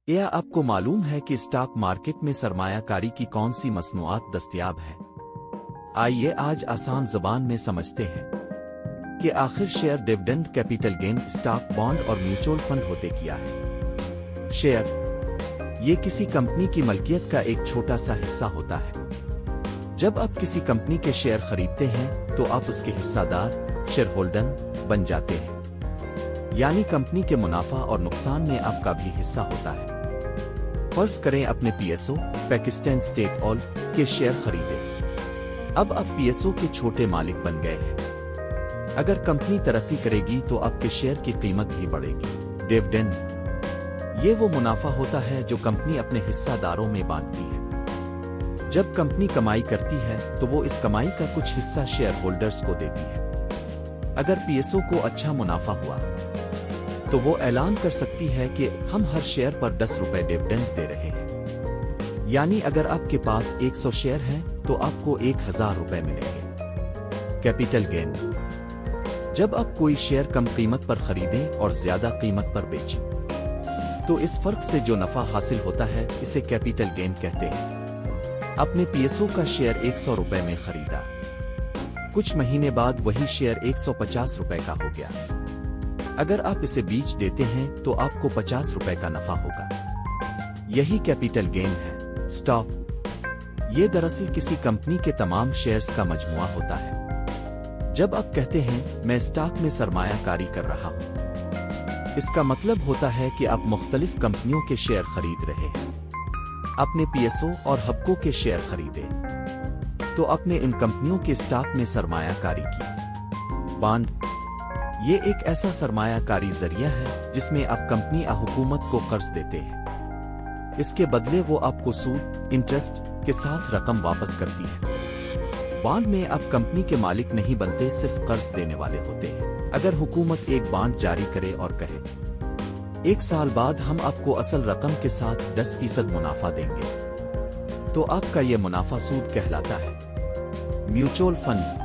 क्या आपको मालूम है कि स्टॉक मार्केट में सरमायाकारी की कौन सी मसनूआत दस्तयाब हैं? आइए आज आसान ज़बान में समझते हैं कि आखिर share, dividend, capital gain, stock, bond और म्यूचुअल फंड होते क्या है। शेयर ये किसी कंपनी की मलकियत का एक छोटा सा हिस्सा होता है। जब आप किसी कंपनी के शेयर खरीदते हैं तो आप उसके हिस्सादार, शेयर होल्डर बन जाते हैं, यानी कंपनी के मुनाफा और नुकसान में आपका भी हिस्सा होता है। फर्ज करें अपने पीएसओ पाकिस्तान स्टेट ऑयल के शेयर खरीदे। अब आप पीएसओ के छोटे मालिक बन गए हैं। अगर कंपनी तरक्की करेगी तो आपके शेयर की कीमत भी बढ़ेगी। डिविडेंड ये वो मुनाफा होता है जो कंपनी अपने हिस्सादारों में बांटती है। जब कंपनी कमाई करती है तो वो इस कमाई का कुछ हिस्सा शेयर होल्डर्स को देती है। अगर पीएसओ को अच्छा मुनाफा हुआ तो वो ऐलान कर सकती है कि हम हर शेयर पर 10 रुपए डिविडेंड दे रहे हैं। यानी अगर आपके पास 100 शेयर हैं तो आपको 1000 रुपए मिलेंगे। कैपिटल गेन जब आप कोई शेयर कम कीमत पर खरीदें और ज्यादा कीमत पर बेचें तो इस फर्क से जो नफा हासिल होता है इसे कैपिटल गेन कहते हैं। आपने पीएसओ का शेयर 100 रुपए में खरीदा, कुछ महीने बाद वही शेयर 150 रुपए का हो गया। अगर आप इसे बेच देते हैं तो आपको 50 रुपए का नफा होगा। यही कैपिटल गेन है। स्टॉक ये दरअसल किसी कंपनी के तमाम शेयर्स का मजमुआ होता है। जब आप कहते हैं मैं स्टॉक में सरमायाकारी कर रहा हूं, इसका मतलब होता है कि आप मुख्तलिफ कंपनियों के शेयर खरीद रहे हैं। आपने पीएसओ और हबको के शेयर खरीदे तो आपने इन कंपनियों के स्टॉक में सरमायाकारी की। बॉन्ड ये एक ऐसा सरमायाकारी जरिया है जिसमें आप कंपनी या हुकूमत को कर्ज देते हैं। इसके बदले वो आपको सूद, इंटरेस्ट के साथ रकम वापस करती है। बॉन्ड में आप कंपनी के मालिक नहीं बनते, सिर्फ कर्ज देने वाले होते हैं। अगर हुकूमत एक बॉन्ड जारी करे और कहे 1 साल बाद हम आपको असल रकम के साथ 10% मुनाफा देंगे, तो आपका ये मुनाफा सूद कहलाता है। म्यूचुअल फंड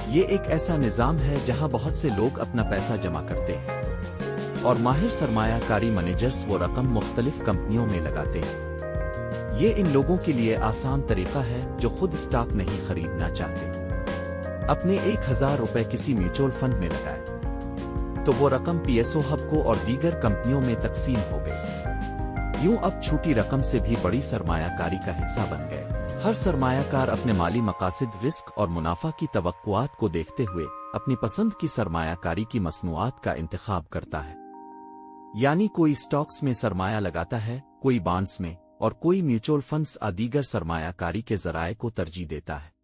ये एक ऐसा निजाम है जहां बहुत से लोग अपना पैसा जमा करते हैं और माहिर सरमायाकारी मैनेजर्स वो रकम मुख्तलिफ कंपनियों में लगाते हैं। ये इन लोगों के लिए आसान तरीका है जो खुद स्टॉक नहीं खरीदना चाहते। अपने 1000 रुपए किसी म्यूचुअल फंड में लगाए तो वो रकम पीएसओ, हबको और दीगर कंपनियों में तकसीम हो गई। यूं अब छोटी रकम से भी बड़ी सरमायाकारी का हिस्सा बन गए। हर सरमायाकार अपने माली मकासद, रिस्क और मुनाफा की तवक्कुआत को देखते हुए अपनी पसंद की सरमायाकारी की मसनूआत का इंतखाब करता है। यानी कोई स्टॉक्स में सरमाया लगाता है, कोई बॉन्ड्स में और कोई म्यूचुअल फंड्स और दीगर सरमायाकारी के जराए को तरजीह देता है।